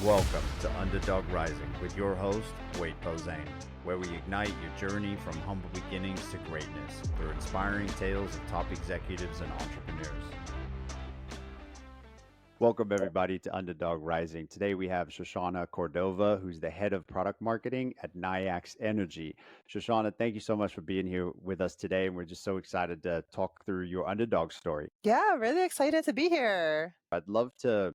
Welcome to Underdog Rising with your host, Wade Posehn, where we ignite your journey from humble beginnings to greatness through inspiring tales of top executives and entrepreneurs. Welcome, everybody, to Underdog Rising. Today we have Shoshana Kordova, who's the head of product marketing at Nayax Energy. Shoshana, thank you so much for being here with us today, and we're just so excited to talk through your underdog story. Yeah, really excited to be here. I'd love to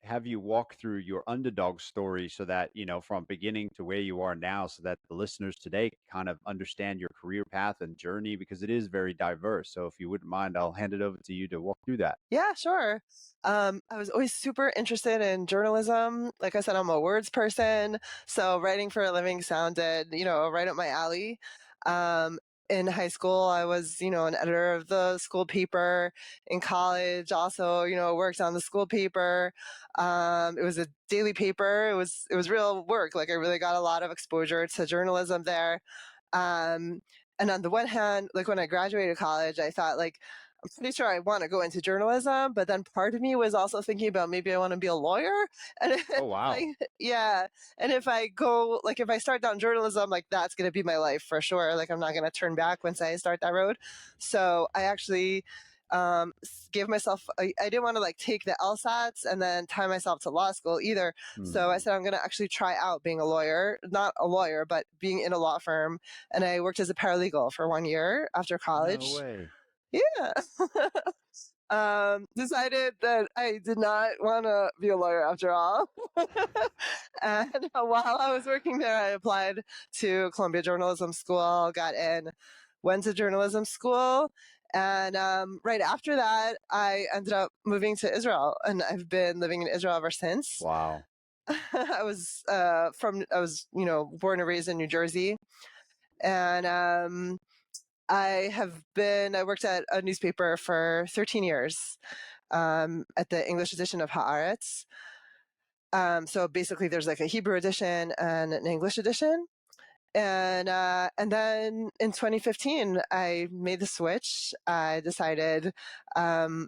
have you walk through your underdog story so that, from beginning to where you are now, so that the listeners today kind of understand your career path and journey, because it is very diverse. So if you wouldn't mind, I'll hand it over to you to walk through that. Yeah, sure. I was always super interested in journalism. Like I said, I'm a words person. So writing for a living sounded, right up my alley. Um, in high school, I was, an editor of the school paper. In college, also, worked on the school paper. It was a daily paper. It was real work. Like I really got a lot of exposure to journalism there. Um, and on the one hand, like when I graduated college, I thought like, I'm pretty sure I want to go into journalism, but then part of me was also thinking about maybe I want to be a lawyer. And Oh, wow. yeah. And if I go, like, if I start down journalism, like that's going to be my life for sure. Like I'm not going to turn back once I start that road. So I actually gave myself, I didn't want to like take the LSATs and then tie myself to law school either. So I said, I'm going to actually try out being a lawyer, not a lawyer, but being in a law firm. And I worked as a paralegal for 1 year after college. No way. Yeah. Decided that I did not want to be a lawyer after all. And while I was working there, I applied to Columbia Journalism School, got in, went to journalism school. And right after that, I ended up moving to Israel, and I've been living in Israel ever since. Wow. I was born and raised in New Jersey, and I worked at a newspaper for 13 years at the English edition of Haaretz. So basically there's like a Hebrew edition and an English edition. And then in 2015, I made the switch. I decided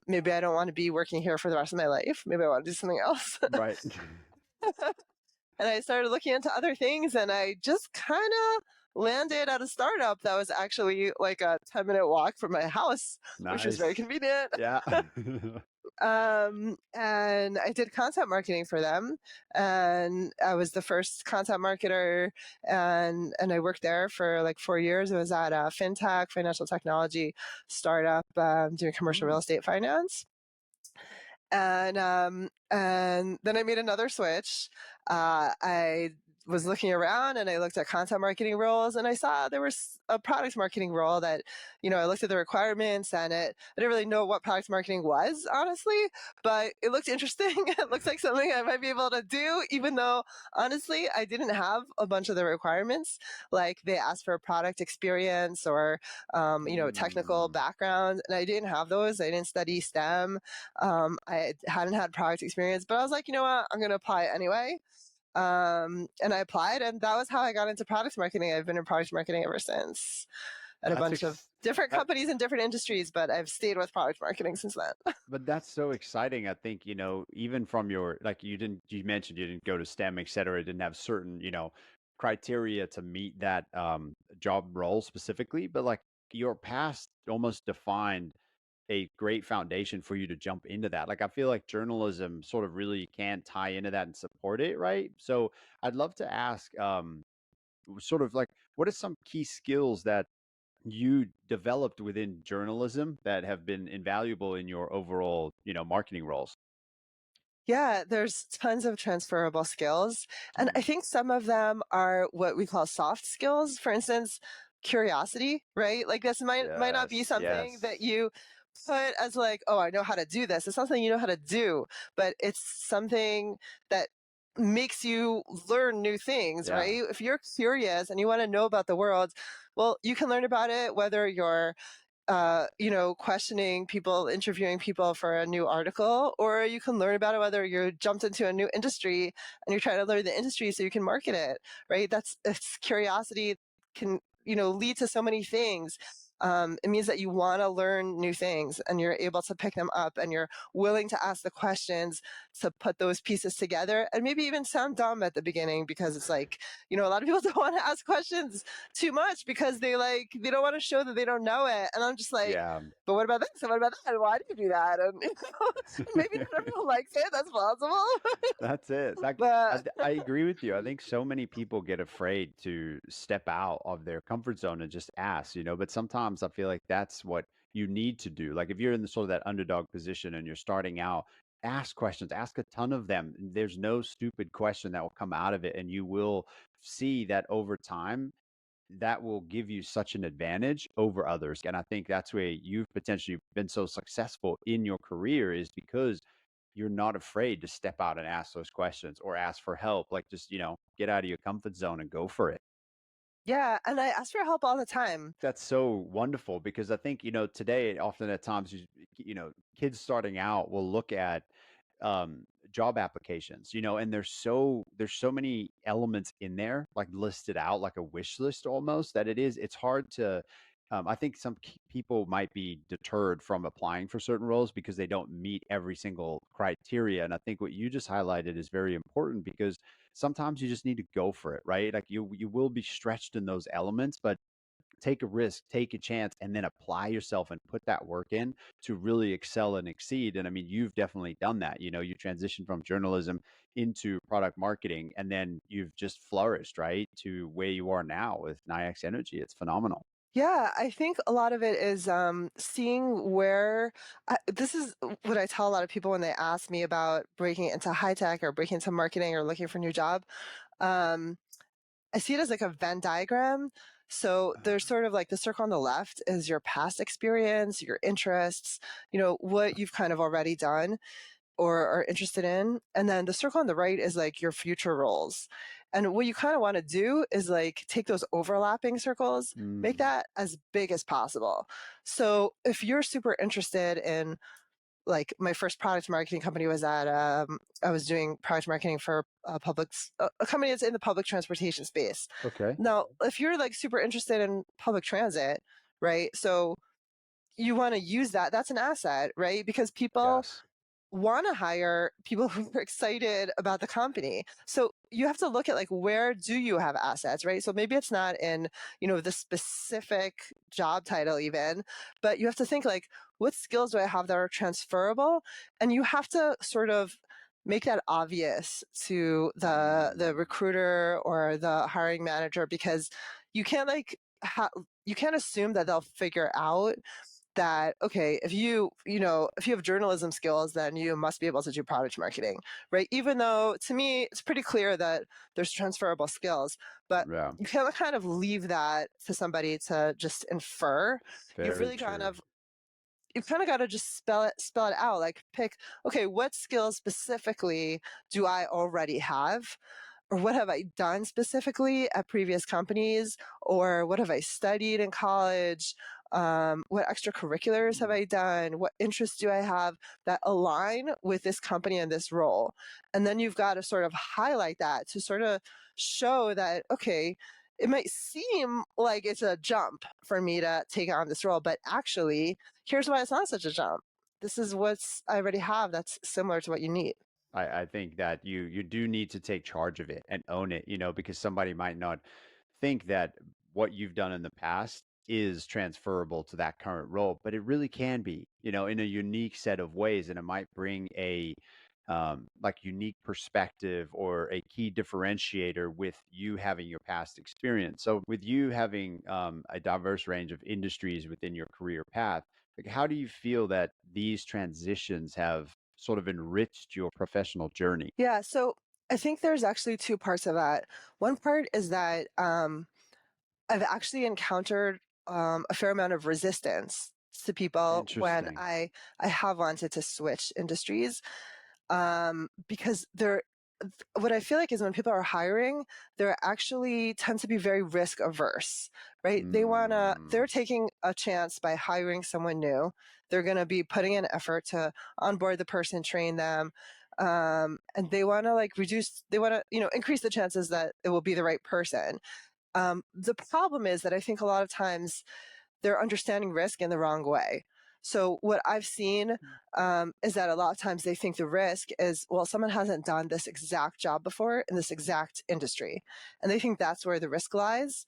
maybe I don't want to be working here for the rest of my life. Maybe I want to do something else. Right. And I started looking into other things, and I just kind of landed at a startup that was actually like a 10-minute walk from my house, which was very Nice. convenient. Yeah. And I did content marketing for them, and I was the first content marketer, and I worked there for like 4 years. I was at a fintech, financial technology startup, doing commercial real estate finance. And then I made another switch. I was looking around and I looked at content marketing roles, and I saw there was a product marketing role that, I looked at the requirements, and I didn't really know what product marketing was, honestly, but it looked interesting. It looks like something I might be able to do, even though honestly, I didn't have a bunch of the requirements. Like they asked for a product experience or, technical background, and I didn't have those. I didn't study STEM. I hadn't had product experience, but I was like, you know what, I'm going to apply anyway. And I applied, and that was how I got into product marketing. I've been in product marketing ever since at a bunch of different companies in different industries, but I've stayed with product marketing since then. But that's so exciting. I think, even from your, like you mentioned you didn't go to STEM, et cetera, didn't have certain, criteria to meet that job role specifically, but like your past almost defined a great foundation for you to jump into that. Like I feel like journalism sort of really can tie into that and support it, right? So I'd love to ask sort of like what are some key skills that you developed within journalism that have been invaluable in your overall, marketing roles? Yeah, there's tons of transferable skills. And I think some of them are what we call soft skills. For instance, curiosity, right? Like this might not be something that you put as like, oh, I know how to do this. It's something you know how to do, but it's something that makes you learn new things, right? If you're curious and you want to know about the world, well, you can learn about it whether you're questioning people, interviewing people for a new article, or you can learn about it whether you're jumped into a new industry and you're trying to learn the industry so you can market it, right? It's curiosity can, lead to so many things. It means that you want to learn new things and you're able to pick them up and you're willing to ask the questions to put those pieces together and maybe even sound dumb at the beginning because it's like, a lot of people don't want to ask questions too much because they don't want to show that they don't know it. And I'm just like, Yeah. but what about this? And what about that? And why do you do that? And maybe not everyone likes it. That's possible. That's it. Like, But I agree with you. I think so many people get afraid to step out of their comfort zone and just ask, but sometimes I feel like that's what you need to do. Like if you're in the sort of that underdog position and you're starting out, ask questions, ask a ton of them. There's no stupid question that will come out of it. And you will see that over time, that will give you such an advantage over others. And I think that's where you've potentially been so successful in your career is because you're not afraid to step out and ask those questions or ask for help. Like just, get out of your comfort zone and go for it. yeah, and I ask for help all the time. That's so wonderful because I think, today often at times, kids starting out will look at um job applications, and there's so many elements in there like listed out like a wish list almost that it's hard to I think some people might be deterred from applying for certain roles because they don't meet every single criteria. And I think what you just highlighted is very important because sometimes you just need to go for it, right? Like you will be stretched in those elements, but take a risk, take a chance, and then apply yourself and put that work in to really excel and exceed. And I mean, you've definitely done that. You transitioned from journalism into product marketing, and then you've just flourished, right, to where you are now with Nayax Energy. It's phenomenal. Yeah, I think a lot of it is seeing where this is what I tell a lot of people when they ask me about breaking into high tech or breaking into marketing or looking for a new job. Um, I see it as like a Venn diagram. So there's sort of like the circle on the left is your past experience, your interests, what you've kind of already done or are interested in. And then the circle on the right is like your future roles. And what you kind of want to do is like take those overlapping circles, make Mm, that as big as possible. So if you're super interested in like my first product marketing company was at I was doing product marketing for a company that's in the public transportation space. okay. Now, if you're like super interested in public transit, right? So you want to use that. That's an asset, right? Because people Yes. want to hire people who are excited about the company. So you have to look at like where do you have assets, right? So maybe it's not in, the specific job title even, but you have to think like what skills do I have that are transferable? And you have to sort of make that obvious to the Mm, recruiter or the hiring manager because you can't like you can't assume that they'll figure out that okay if you have journalism skills then you must be able to do product marketing, right? Even though to me it's pretty clear that there's transferable skills, but yeah. you can't kind of leave that to somebody to just infer. you've Very really kind true. of you've kind of got to just spell it out, like pick, okay, what skills specifically do I already have, or what have I done specifically at previous companies, or what have I studied in college? What extracurriculars have Mm, I done? What interests do I have that align with this company and this role? And then you've got to sort of highlight that to sort of show that, okay, it might seem like it's a jump for me to take on this role, but actually, here's why it's not such a jump. This is what's I already have that's similar to what you need. I think that you do need to take charge of it and own it, because somebody might not think that what you've done in the past is transferable to that current role, but it really can be, in a unique set of ways, and it might bring a like unique perspective or a key differentiator with you having your past experience. So, with you having a diverse range of industries within your career path, like how do you feel that these transitions have sort of enriched your professional journey? Yeah, so I think there's actually two parts of that. One part is that I've actually encountered a fair amount of resistance to people when Interesting. I have wanted to switch industries, because what I feel like is when people are hiring, they're actually tend to be very risk averse, right? They're Mm, taking a chance by hiring someone new. They're going to be putting in effort to onboard the person, train them. And they want to they want to, increase the chances that it will be the right person. The problem is that I think a lot of times they're understanding risk in the wrong way. So what I've seen is that a lot of times they think the risk is, well, someone hasn't done this exact job before in this exact industry, and they think that's where the risk lies.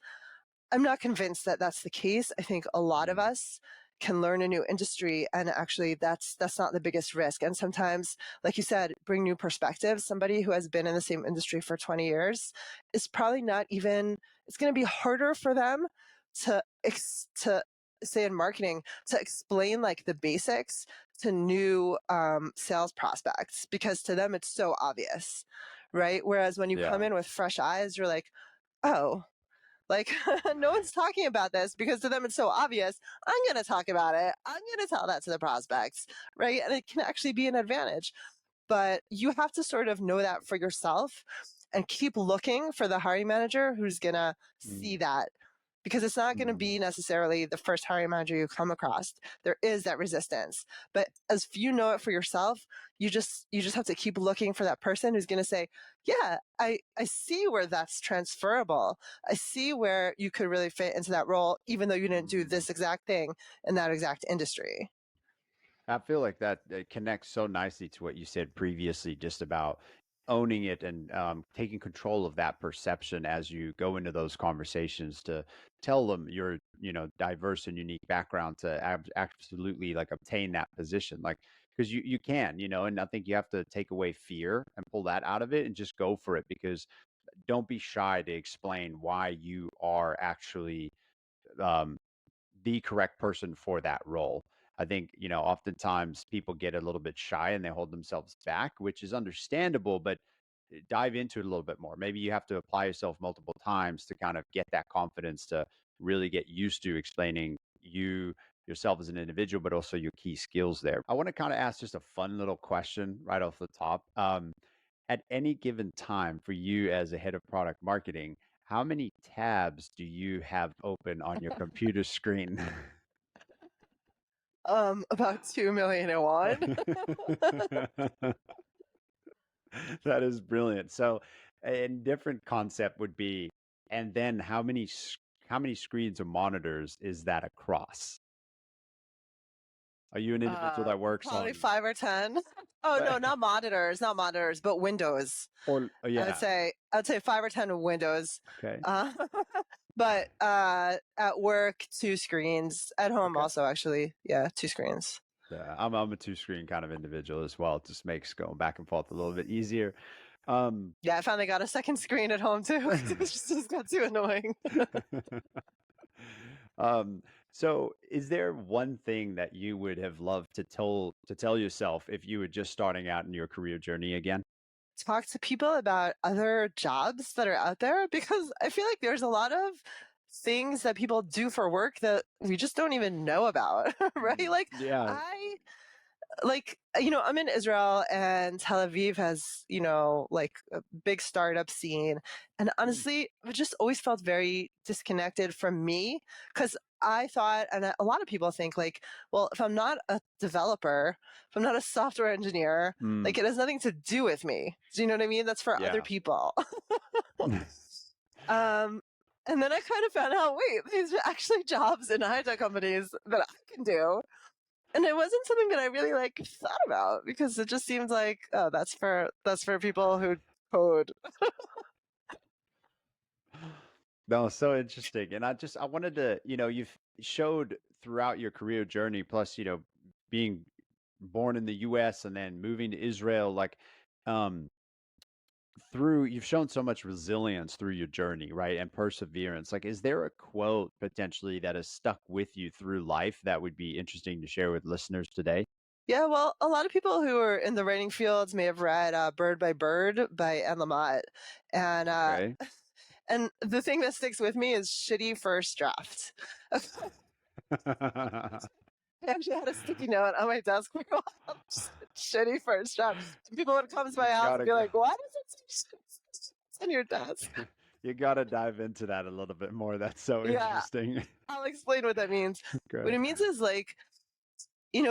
I'm not convinced that that's the case. I think a lot of Mm. us can learn a new industry, and actually that's not the biggest risk. And sometimes, like you said, bring new perspectives. Somebody who has been in the same industry for 20 years is probably not even, it's going to be harder for them to to say in marketing, to explain like the basics to new sales prospects, because to them it's so obvious, right? Whereas when you come Yeah. in with fresh eyes, you're like, oh, like, no one's talking about this because to them it's so obvious. I'm going to talk about it. I'm going to tell that to the prospects, right? And it can actually be an advantage. But you have to sort of know that for yourself and keep looking for the hiring manager who's going to see Mm. that, because it's not going to Mm. be necessarily the first hiring manager you come across. There is that resistance. But as you know it for yourself, you just have to keep looking for that person who's going to say, yeah, I see where that's transferable. I see where you could really fit into that role, even though you didn't do Mm. this exact thing in that exact industry. I feel like that connects so nicely to what you said previously, just about owning it and taking control of that perception as you go into those conversations to tell them your, diverse and unique background to absolutely like obtain that position. Like, because you can, and I think you have to take away fear and pull that out of it and just go for it, because don't be shy to explain why you are actually um, the correct person for that role. I think, oftentimes people get a little bit shy and they hold themselves back, which is understandable, but dive into it a little bit more. Maybe you have to apply yourself multiple times to kind of get that confidence to really get used to explaining yourself as an individual, but also your key skills there. I want to kind of ask just a fun little question right off the top. At any given time for you as a head of product marketing, how many tabs do you have open on your computer screen? About 2,000,001. That is brilliant. So, a different concept would be, and then how many screens or monitors is that across? Are you an individual that works Probably on, 5 or 10. Oh no, not monitors, but Windows. or yeah, I'd say 5 or 10 Windows. okay, Uh, but at work, 2 screens. At home okay. also, actually, yeah, 2 screens. Yeah, I'm a two screen kind of individual as well. It just makes going back and forth a little bit easier. Um, Yeah, I finally got a second screen at home too, because it just got too annoying. Um, so is there one thing that you would have loved to tell yourself if you were just starting out in your career journey again? Talk to people about other jobs that are out there, because I feel like there's a lot of things that people do for work that we just don't even know about, right? Mm, Like yeah. I I'm in Israel, and Tel Aviv has, like a big startup scene. And Mm, honestly, it just always felt very disconnected from me, because I thought, and a lot of people think, like, well, if I'm not a developer, if I'm not a software engineer, mm, like it has nothing to do with me. Do you know what I mean? That's for other yeah. people. um, and then I kind of found out, wait, these are actually jobs in high-tech companies that I can do. And it wasn't something that I really like thought about, because it just seems like, oh, that's for people who code. No, so interesting. And I wanted to, you've showed throughout your career journey, plus, being born in the US and then moving to Israel, like um you've shown so much resilience through your journey, right? And perseverance. Like, is there a quote potentially that has stuck with you through life that would be interesting to share with listeners today? Yeah, well, a lot of people who are in the writing fields may have read "Bird by Bird" by Anne Lamott, and Okay. and the thing that sticks with me is shitty first draft. I actually had a sticky note on my desk for a while. Just shitty first draft. And people would come to You my house and gotta be go. like, "Why does it say shitty on your desk?" You gotta dive into that a little bit more. That's so Yeah, interesting. I'll explain what that means. What Okay. it means is, like,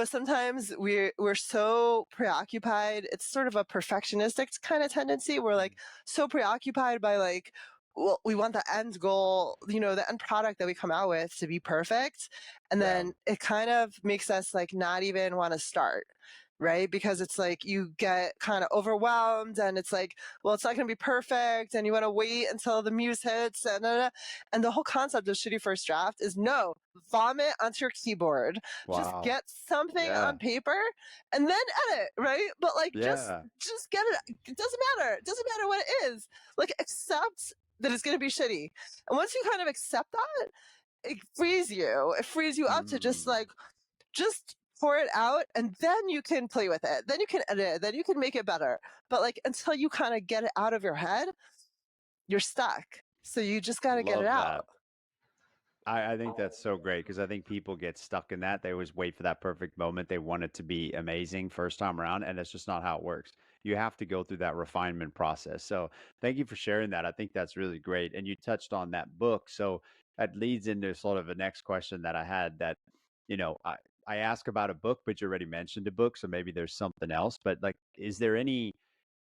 sometimes we're so preoccupied. It's sort of a perfectionistic kind of tendency. We're like so preoccupied by, like, we want the end goal, the end product that we come out with to be perfect. And Yeah. then it kind of makes us like not even want to start. Right. Because it's like you get kind of overwhelmed and it's like, well, it's not going to be perfect. And you want to wait until the muse hits. And the whole concept of shitty first draft is no, vomit onto your keyboard, just Wow. get something Yeah. on paper and then edit. Right. But like, Yeah. just get it. It doesn't matter. It doesn't matter what it is. Like, accept that it's going to be shitty. And once you kind of accept that, it frees you. It frees you up to just Mm. just pour it out and then you can play with it. Then you can edit it. Then you can make it better. But like until you kind of get it out of your head, you're stuck. So you just got to get it Love out. that. I think that's so great because I think people get stuck in that. They always wait for that perfect moment. They want it to be amazing first time around, and it's just not how it works. You have to go through that refinement process. So thank you for sharing that. I think that's really great. And you touched on that book. So that leads into sort of a next question that I had that, you know, I ask about a book, but you already mentioned a book. So maybe there's something else. But like, is there any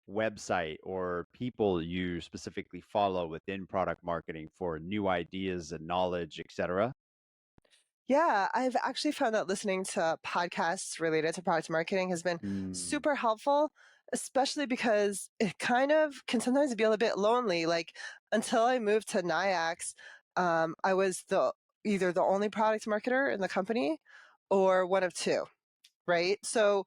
website or people you specifically follow within product marketing for new ideas and knowledge, etc.? Yeah, I've actually found that listening to podcasts related to product marketing has been Mm, super helpful, especially because it kind of can sometimes be a little bit lonely. Like until I moved to Nayax, I was either the only product marketer in the company or one of two, right? So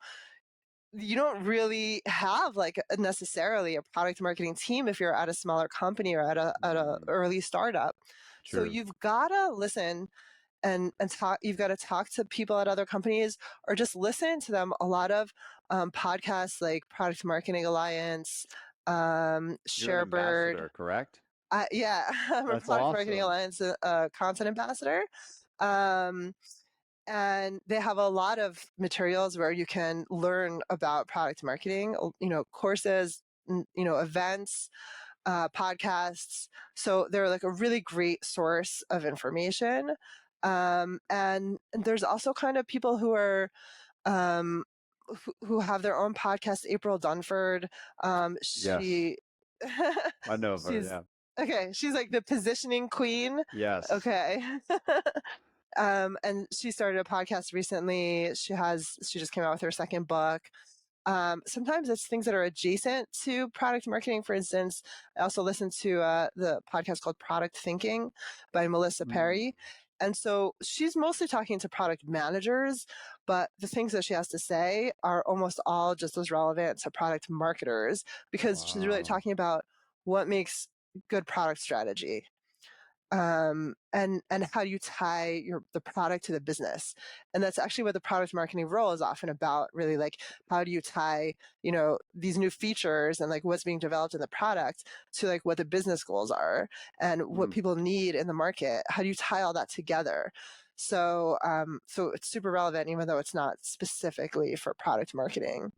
you don't really have like necessarily a product marketing team if you're at a smaller company or at a mm, early startup. So true. you've got to listen and talk. You've got to talk to people at other companies or just listen to them. A lot of podcasts like Product Marketing Alliance, You're an Sharebird. ambassador, correct? Yeah, I'm a That's Product Marketing awesome. Alliance content ambassador. Um, and they have a lot of materials where you can learn about product marketing, courses, events, podcasts. So they're like a really great source of information. And there's also kind of people who are um, who have their own podcast. April Dunford, Yes, she I know of her. she's Yeah. okay. She's like the positioning queen. Yes. Okay. And she started a podcast recently. She just came out with her second book. Sometimes it's things that are adjacent to product marketing. For instance, I also listen to the podcast called Product Thinking by Melissa Mm, Perry. And so she's mostly talking to product managers, but the things that she has to say are almost all just as relevant to product marketers because she's really wow. talking about what makes good product strategy, and how you tie the product to the business. And that's actually what the product marketing role is often about, really. Like, how do you tie these new features and like what's being developed in the product to like what the business goals are and what Mm, people need in the market? How do you tie all that together? So it's super relevant even though it's not specifically for product marketing.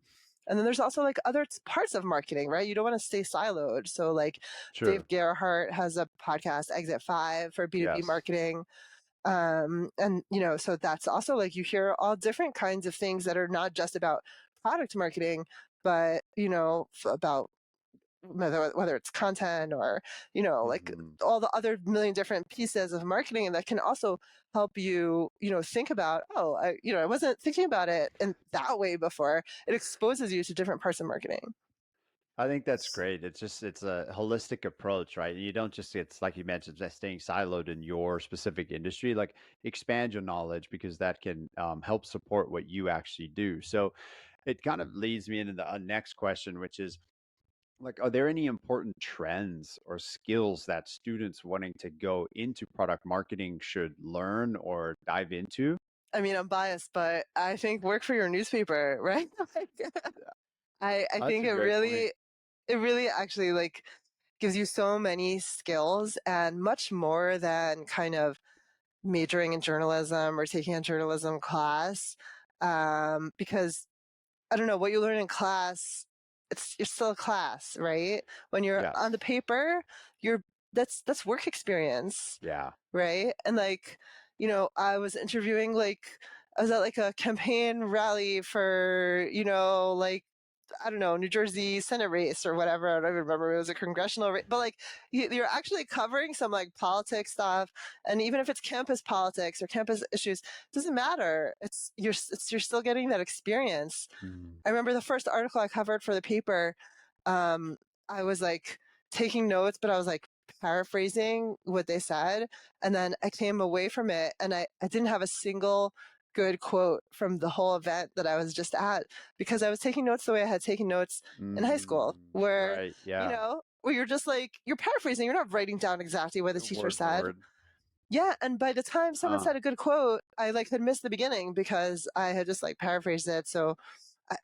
And then there's also like other parts of marketing, right? You don't want to stay siloed. So like true. Dave Gerhardt has a podcast, Exit 5, for B2B Yes. marketing. And so that's also like you hear all different kinds of things that are not just about product marketing, but about whether it's content or like Hmm. all the other million different pieces of marketing that can also help you think about, oh, I wasn't thinking about it in that way before. It exposes you to different parts of marketing. I think that's great. It's a holistic approach, right? You don't just, it's like you mentioned, just staying siloed in your specific industry. Like, expand your knowledge because that can help support what you actually do. So it kind of leads me into the next question, which is like, are there any important trends or skills that students wanting to go into product marketing should learn or dive into? I mean, I'm biased, but I think work for your newspaper, right? Like, I That's think a great point. it really actually like gives you so many skills and much more than kind of majoring in journalism or taking a journalism class. Because I don't know what you learn in class. It's still a class, right? When you're on the Yes. paper, you're that's work experience, Yeah. right? And like, I was interviewing, like, I was at like a campaign rally for, like I don't know, New Jersey Senate race or whatever. I don't even remember. It was a congressional race, but like you're actually covering some like politics stuff, and even if it's campus politics or campus issues, it doesn't matter. You're still getting that experience. Mm. I remember the first article I covered for the paper. Um, I was like taking notes, but I was like paraphrasing what they said, and then I came away from it, and I didn't have a single good quote from the whole event that I was just at because I was taking notes the way I had taken notes in high school, where, Right. Yeah. where you're just like, you're paraphrasing, you're not writing down exactly what the teacher Word for said. word. Yeah. And by the time someone Uh, said a good quote, I like had missed the beginning because I had just like paraphrased it. So,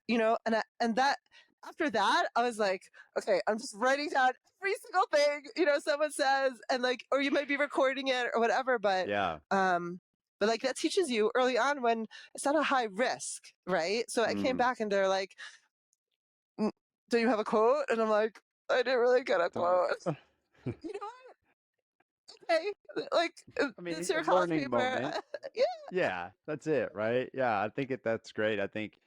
and that after that, I was like, okay, I'm just writing down every single thing, someone says, and like, or you might be recording it or whatever, yeah. but like that teaches you early on when it's not a high risk, right? So I came Mm. back and they're like, "Mm, do you have a quote?" And I'm like, I didn't really get a Don't. quote. You know what? Okay, like I mean, it's it's a your college learning paper. moment. Yeah. Yeah, that's it, right? Yeah, I think that's great. I think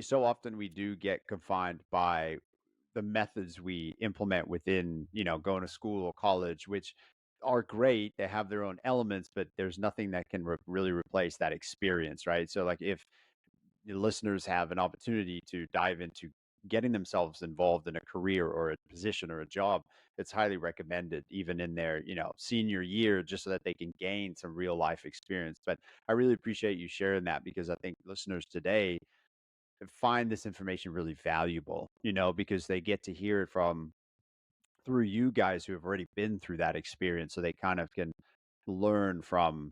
so often we do get confined by the methods we implement within, going to school or college, which are great. They have their own elements, but there's nothing that can really replace that experience, right? So, like, if the listeners have an opportunity to dive into getting themselves involved in a career or a position or a job, it's highly recommended, even in their, senior year, just so that they can gain some real life experience. But I really appreciate you sharing that because I think listeners today find this information really valuable, because they get to hear it from through you guys who have already been through that experience. So they kind of can learn from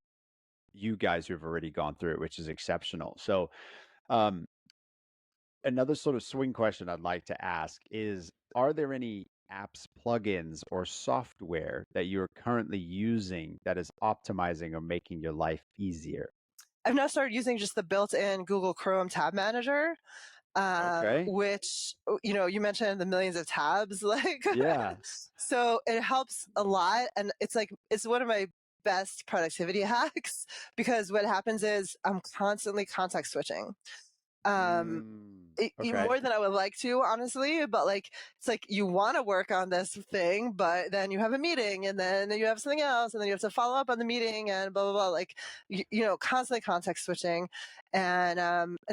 you guys who have already gone through it, which is exceptional. So, um, another sort of swing question I'd like to ask is, are there any apps, plugins, or software that you're currently using that is optimizing or making your life easier? I've now started using just the built-in Google Chrome tab manager, Okay. which you mentioned the millions of tabs, like Yeah. so it helps a lot, and it's one of my best productivity hacks because what happens is I'm constantly context switching. Um, Okay. more than I would like to, honestly. But like, it's like you want to work on this thing, but then you have a meeting, and then you have something else, and then you have to follow up on the meeting, and blah blah blah. Like, constantly context switching, and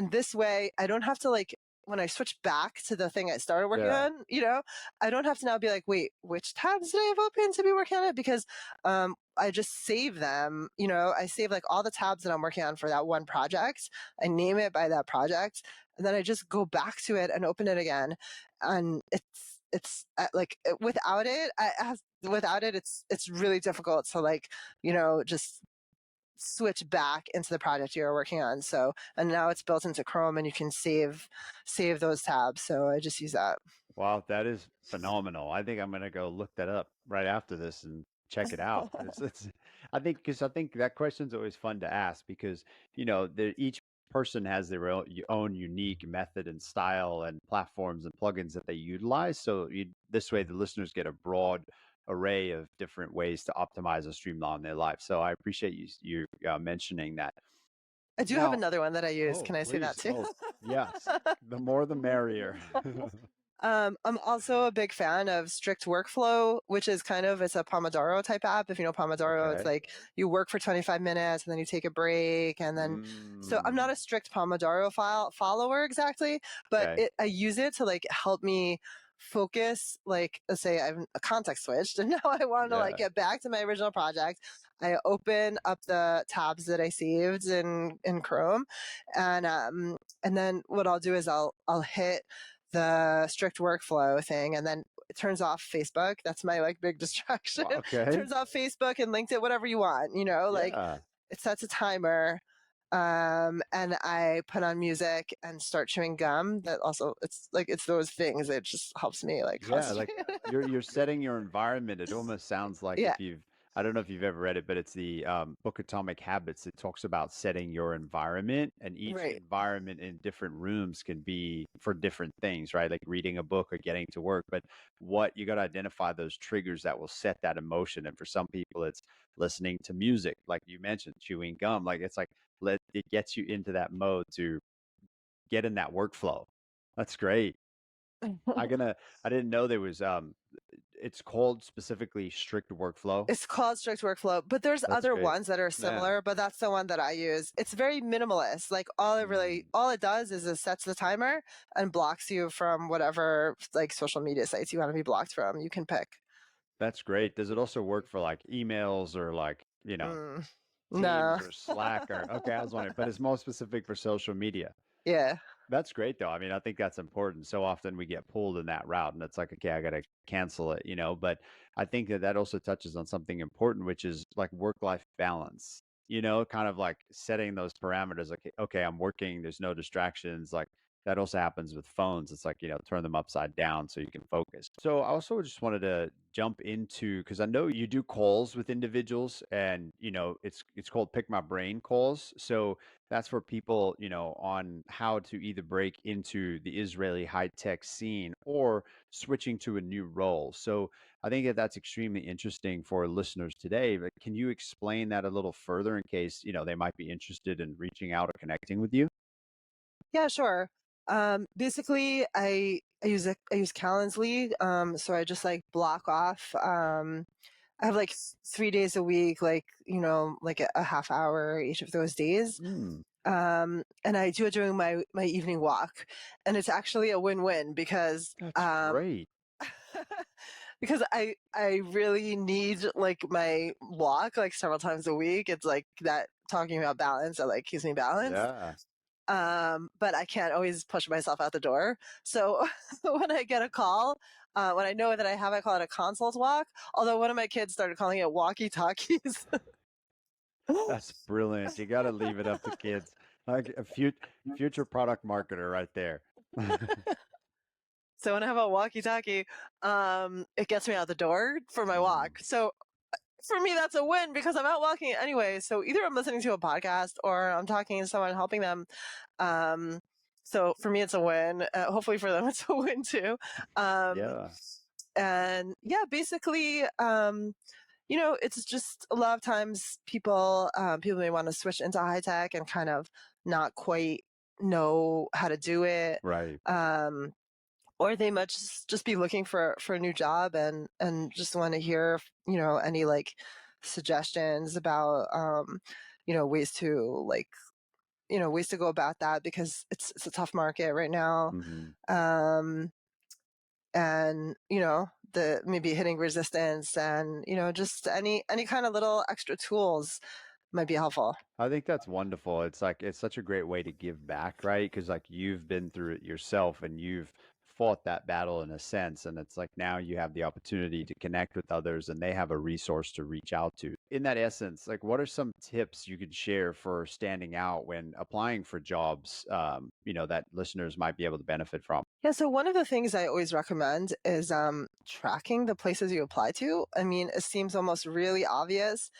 this way, I don't have to like when I switch back to the thing I started working Yeah. on. I don't have to now be like, wait, which tabs did I have open to be working on it? Because I just save them. I save like all the tabs that I'm working on for that one project. I name it by that project, and then I just go back to it and open it again. And without it, it's really difficult to like, just switch back into the project you're working on. So, and now it's built into Chrome and you can save those tabs. So I just use that. Wow, that is phenomenal. I think I'm gonna go look that up right after this and check it out. I think because I think that question's always fun to ask because each person has their own unique method and style and platforms and plugins that they utilize. So this way, the listeners get a broad array of different ways to optimize and streamline their life. So I appreciate you mentioning that. I do have Now, another one that I use. oh, Can I say that please. too? Oh, yes. The more the merrier. I'm also a big fan of Strict Workflow, which is it's a Pomodoro type app. If you know Pomodoro, it's Okay. like you work for 25 minutes and then you take a break. And then, so I'm not Mm, a strict Pomodoro follower exactly, but okay. I use it to like help me focus. Like, let's say I'm a context switched and now I want to like Yeah. get back to my original project. I open up the tabs that I saved in Chrome, and then what I'll do is I'll hit the strict workflow thing, and then it turns off Facebook. That's my like big distraction. Okay. Turns off Facebook and LinkedIn, whatever you want, like Yeah. it sets a timer. And I put on music and start chewing gum. That also, it's those things. It just helps me like Yeah, like concentrate. you're setting your environment. It almost sounds like Yeah, if you've I don't know if you've ever read it, but it's the book Atomic Habits. It talks about setting your environment, and each right. environment in different rooms can be for different things, right? Like reading a book or getting to work. But what you got to identify those triggers that will set that emotion. And for some people, it's listening to music, like you mentioned, chewing gum. Like it's like it gets you into that mode to get in that workflow. That's great. I didn't know there was it's called specifically strict workflow. It's called strict workflow, but there's That's other great. ones that are Yeah. similar, but that's the one that I use. It's very minimalist. Like Mm, all it does is it sets the timer and blocks you from whatever like social media sites you want to be blocked from. You can pick. that's great. Does it also work for like emails or like, you know, Mm, no. Teams or Slack or okay, I was wondering, but it's more specific for social media. Yeah. That's great though. I mean, I think that's important. So often we get pulled in that route and it's like, okay, I got to cancel it, you know, but I think that that also touches on something important, which is like work-life balance, you know, kind of like setting those parameters like, okay, I'm working, there's no distractions. Like that also happens with phones. It's like, you know, turn them upside down so you can focus. So I also just wanted to jump into because I know you do calls with individuals and, you know, it's called pick my brain calls. So that's for people, you know, on how to either break into the Israeli high tech scene or switching to a new role. So I think that that's extremely interesting for listeners today. But can you explain that a little further in case, you know, they might be interested in reaching out or connecting with you? Yeah, sure. Basically, I use Calendly. So I just like block off. I have like 3 days a week, like like a half hour each of those days. Mm, And I do it during my evening walk, and it's actually a win-win because that's great. because I really need like my walk like several times a week. It's like that talking about balance that like keeps me balanced. Yeah. But I can't always push myself out the door. So when I get a call, when I know that I call it a consult walk. Although one of my kids started calling it walkie talkies. That's brilliant. You got to leave it up to kids. Like a future product marketer right there. So when I have a walkie talkie, it gets me out the door for my Mm, walk. So for me, that's a win because I'm out walking anyway. So either I'm listening to a podcast or I'm talking to someone helping them. Um, so for me, it's a win. Hopefully for them, it's a win too. Um, yeah. and yeah, basically, it's just a lot of times people may want to switch into high tech and kind of not quite know how to do it. Right. Um, or they might just be looking for a new job and just want to hear any like suggestions about ways to ways to go about that because it's a tough market right now. Hmm. um and the maybe hitting resistance and just any kind of little extra tools might be helpful. I think that's wonderful. It's like it's such a great way to give back, right? Because like you've been through it yourself and you've fought that battle in a sense. And it's like now you have the opportunity to connect with others and they have a resource to reach out to. In that essence, like what are some tips you could share for standing out when applying for jobs, you know, that listeners might be able to benefit from? Yeah, so one of the things I always recommend is tracking the places you apply to. I mean, it seems almost really obvious,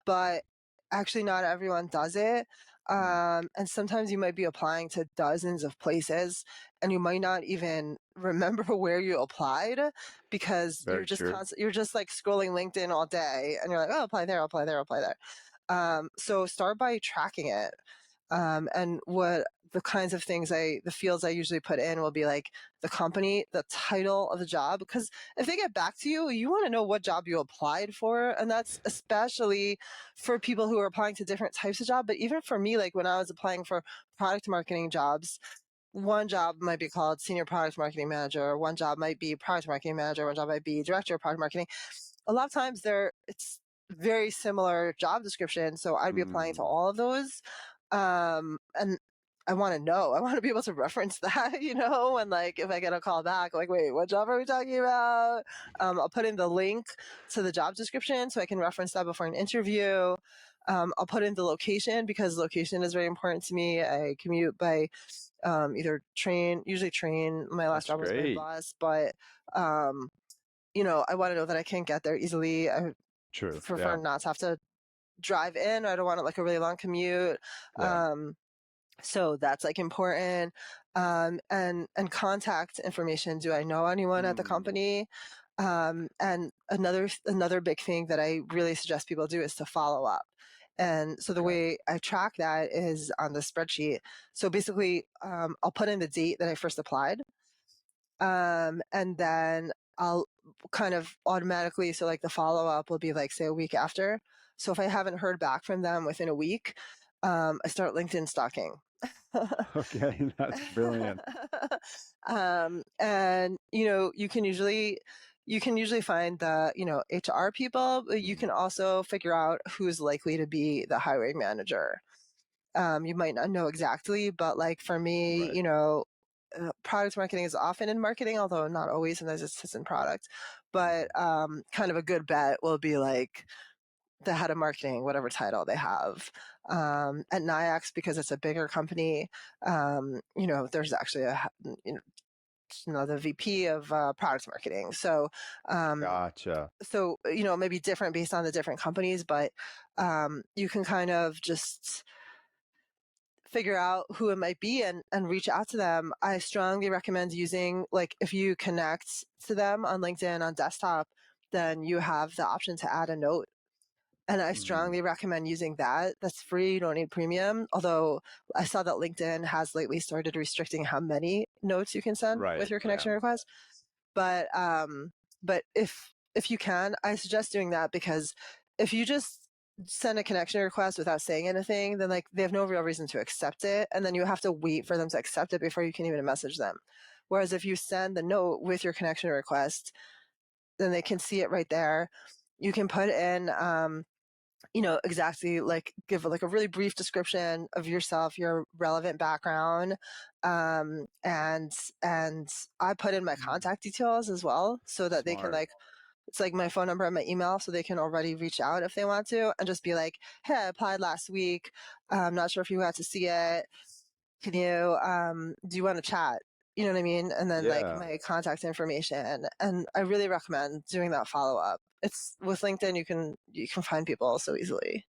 but actually not everyone does it. Mm, And sometimes you might be applying to dozens of places and you might not even remember where you applied because very true. you're just like scrolling LinkedIn all day and you're like, oh, apply there, apply there, apply there. So start by tracking it. And what the kinds of the fields I usually put in will be like the company, the title of the job. Because if they get back to you, you want to know what job you applied for. And that's especially for people who are applying to different types of job. But even for me, like when I was applying for product marketing jobs, one job might be called senior product marketing manager, one job might be product marketing manager, one job might be director of product marketing. A lot of times it's very similar job description. So I'd be applying to Mm, all of those. And I want to know, I want to be able to reference that, and like if I get a call back, like, wait, what job are we talking about? I'll put in the link to the job description so I can reference that before an interview. I'll put in the location because location is very important to me. I commute by either train, usually train. My last that's job was by great. bus, but um, I want to know that I can get there easily. I True. prefer Yeah. not to have to drive in. I don't want like a really long commute. Yeah. Um, so that's like important. And contact information. Do I know anyone at the Mm, company? And another big thing that I really suggest people do is to follow up. And so the okay. way I track that is on the spreadsheet. So basically, I'll put in the date that I first applied. And then I'll kind of automatically, so like the follow up will be like, say, a week after. So if I haven't heard back from them within a week, I start LinkedIn stalking. Okay, that's brilliant. And you can usually find the HR people, but you Mhm. can also figure out who's likely to be the hiring manager. You might not know exactly, but like for me, Right. product marketing is often in marketing, although not always, and there's assistant product. But Mhm. kind of a good bet will be like the head of marketing, whatever title they have. At Nayax, because it's a bigger company, there's actually you the VP of product marketing. Um, Gotcha. maybe different based on the different companies, but you can kind of just figure out who it might be and reach out to them. I strongly recommend using, like, if you connect to them on LinkedIn on desktop, then you have the option to add a note. And I Mhm. strongly recommend using that. That's free. You don't need premium. Although I saw that LinkedIn has lately started restricting how many notes you can send with Right. your Yeah. connection request. But if you can, I suggest doing that, because if you just send a connection request without saying anything, then like they have no real reason to accept it, and then you have to wait for them to accept it before you can even message them. Whereas if you send the note with your connection request, then they can see it right there. You can put in exactly, like, give like a really brief description of yourself, your relevant background. And I put in my Mhm. contact details as well, so that they can, Smart. like, it's like my phone number and my email, so they can already reach out if they want to, and just be like, hey, I applied last week. I'm not sure if you got to see it. Do you want to chat? You know what I mean? And then, like, Yeah. my contact information. And I really recommend doing that follow up. It's with LinkedIn, you can find people so easily.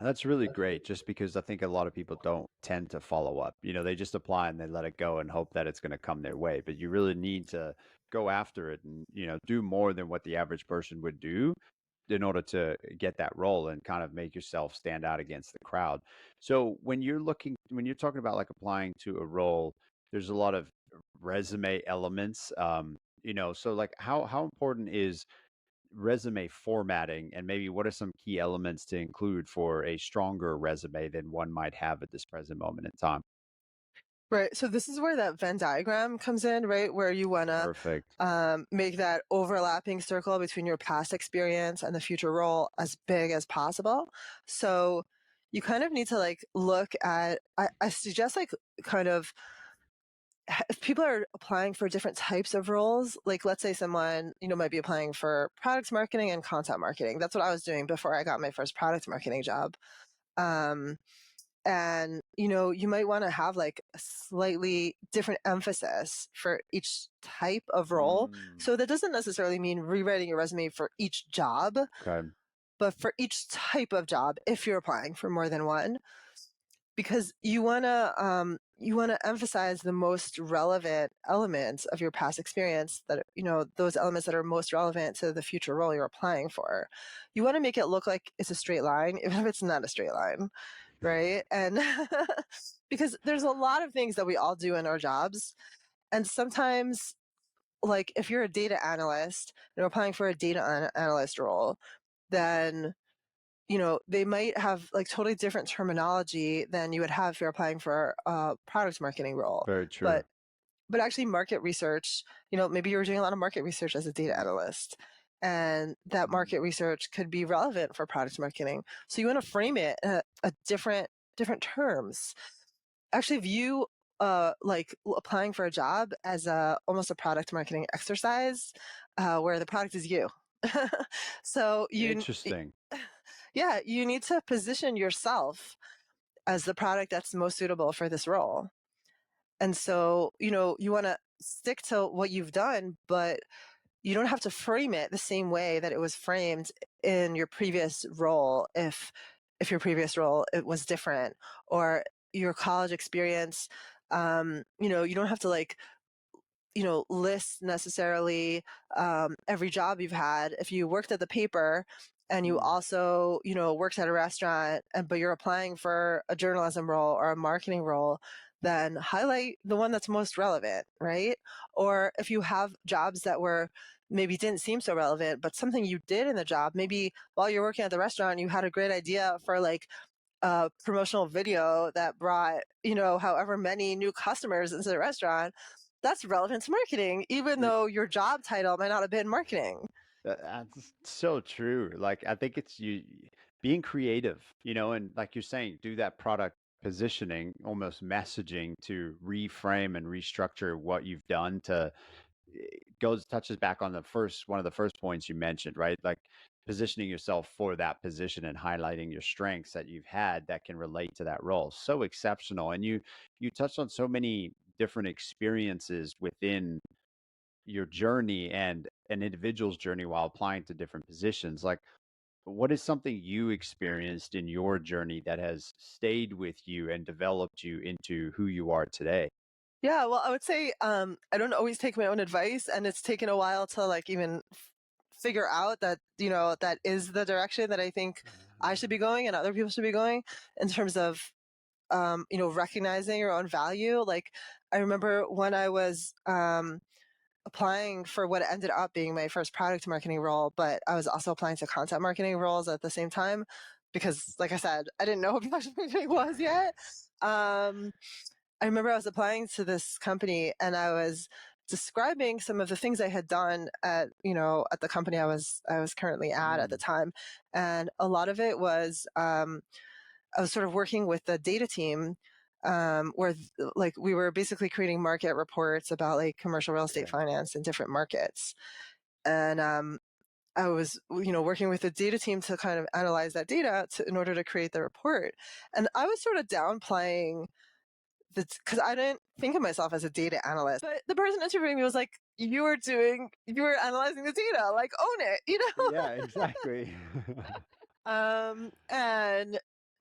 That's really great just because I think a lot of people don't tend to follow up. They just apply and they let it go and hope that it's going to come their way. But you really need to go after it and, do more than what the average person would do in order to get that role and kind of make yourself stand out against the crowd. So when you're talking about like applying to a role, there's a lot of resume elements. So like how important is resume formatting, and maybe what are some key elements to include for a stronger resume than one might have at this present moment in time? Right. So this is where that Venn diagram comes in, right? Where you want to Perfect. make that overlapping circle between your past experience and the future role as big as possible. So you kind of need to, like, look at, I suggest, like, kind of, if people are applying for different types of roles, like, let's say someone, might be applying for product marketing and content marketing. That's what I was doing before I got my first product marketing job. Um, and you might want to have, like, a slightly different emphasis for each type of role. Mm, So that doesn't necessarily mean rewriting your resume for each job, okay. but for each type of job, if you're applying for more than one, because you want to emphasize the most relevant elements of your past experience, that those elements that are most relevant to the future role you're applying for. You want to make it look like it's a straight line, even if it's not a straight line, right? And because there's a lot of things that we all do in our jobs, and sometimes, like, if you're a data analyst and you're applying for a data analyst role, then they might have, like, totally different terminology than you would have if you're applying for a product marketing role. Very true. But actually, market research, maybe you're doing a lot of market research as a data analyst, and that Mhm. market research could be relevant for product marketing. So you want to frame it in a different terms. Actually view like applying for a job as almost a product marketing exercise, where the product is you. So Interesting. yeah, you need to position yourself as the product that's most suitable for this role. And so, you want to stick to what you've done, but you don't have to frame it the same way that it was framed in your previous role, if your previous role it was different, or your college experience. You don't have to, like, list necessarily every job you've had. If you worked at the paper and you Mm, also, worked at a restaurant, but you're applying for a journalism role or a marketing role, then highlight the one that's most relevant, right? Or if you have jobs that were maybe didn't seem so relevant, but something you did in the job, maybe while you're working at the restaurant, you had a great idea for like a promotional video that brought, however many new customers into the restaurant. That's relevant to marketing, even though your job title might not have been marketing. That's so true. Like, I think it's you being creative, and like you're saying, do that product positioning, almost messaging to reframe and restructure what you've done to goes touches back on the first one of the first points you mentioned, right? Like positioning yourself for that position and highlighting your strengths that you've had that can relate to that role. So exceptional. And you touched on so many different experiences within your journey and an individual's journey while applying to different positions. Like, what is something you experienced in your journey that has stayed with you and developed you into who you are today? Yeah, well, I would say I don't always take my own advice, and it's taken a while to like even figure out that that is the direction that I think I should be going and other people should be going in terms of recognizing your own value. Like I remember when I was applying for what ended up being my first product marketing role, but I was also applying to content marketing roles at the same time because, like I said, I didn't know what product marketing was yet. Um, I remember I was applying to this company and I was describing some of the things I had done at the company I was currently at the Mm, time, and a lot of it was I was sort of working with the data team where like we were basically creating market reports about like commercial real estate okay. finance in different markets. And I was, working with the data team to kind of analyze that data in order to create the report. And I was sort of downplaying because I didn't think of myself as a data analyst. But the person interviewing me was like, you were analyzing the data, like own it, Yeah, exactly. Um, and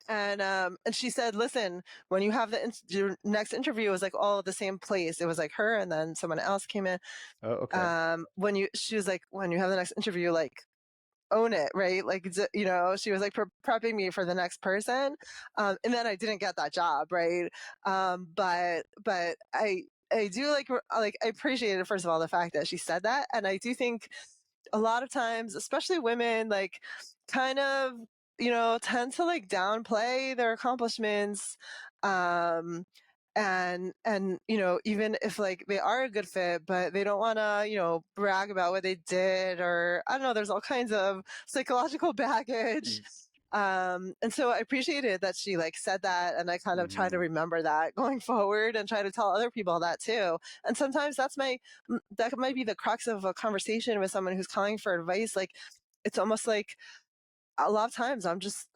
and she said, "Listen, when you have your next interview, it was like all at the same place. It was like her, and then someone else came in. Oh, okay. She was like, when you have the next interview, like own it, right? Like, she was like prepping me for the next person. And then I didn't get that job, right? But I do like I appreciated first of all the fact that she said that, and I do think a lot of times, especially women, like kind of, tend to like downplay their accomplishments. Um, and even if like they are a good fit but they don't want to brag about what they did, or I don't know, there's all kinds of psychological baggage. And so I appreciated that she like said that, and I kind of try to Mm-hmm. remember that going forward and try to tell other people that too. And sometimes that might be the crux of a conversation with someone who's calling for advice. Like it's almost like a lot of times I'm just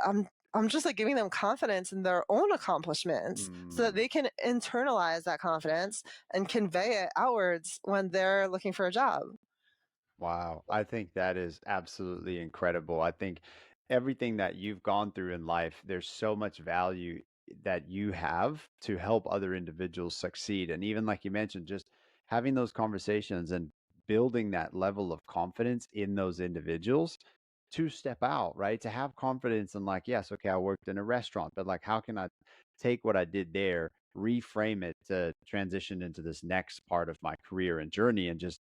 like giving them confidence in their own accomplishments so that Mm. they can internalize that confidence and convey it outwards when they're looking for a job. Wow. I think that is absolutely incredible. I think everything that you've gone through in life, there's so much value that you have to help other individuals succeed. And even like you mentioned, just having those conversations and building that level of confidence in those individuals to step out, right? To have confidence in, like, yes, okay, I worked in a restaurant, but like, how can I take what I did there, reframe it to transition into this next part of my career and journey and just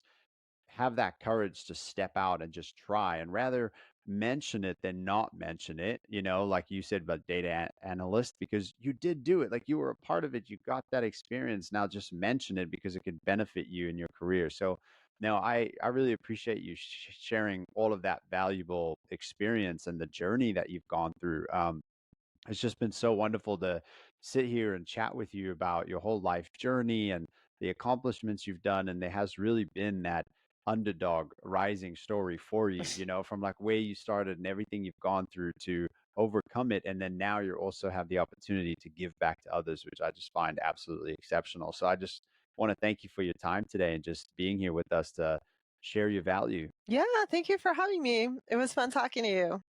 have that courage to step out and just try and rather mention it than not mention it, like you said about analyst, because you did do it. Like you were a part of it. You got that experience. Now just mention it because it could benefit you in your career. So no, I really appreciate you sharing all of that valuable experience and the journey that you've gone through. It's just been so wonderful to sit here and chat with you about your whole life journey and the accomplishments you've done. And there has really been that underdog rising story for you, from like where you started and everything you've gone through to overcome it. And then now you also have the opportunity to give back to others, which I just find absolutely exceptional. So I just want to thank you for your time today and just being here with us to share your value. Yeah, thank you for having me. It was fun talking to you.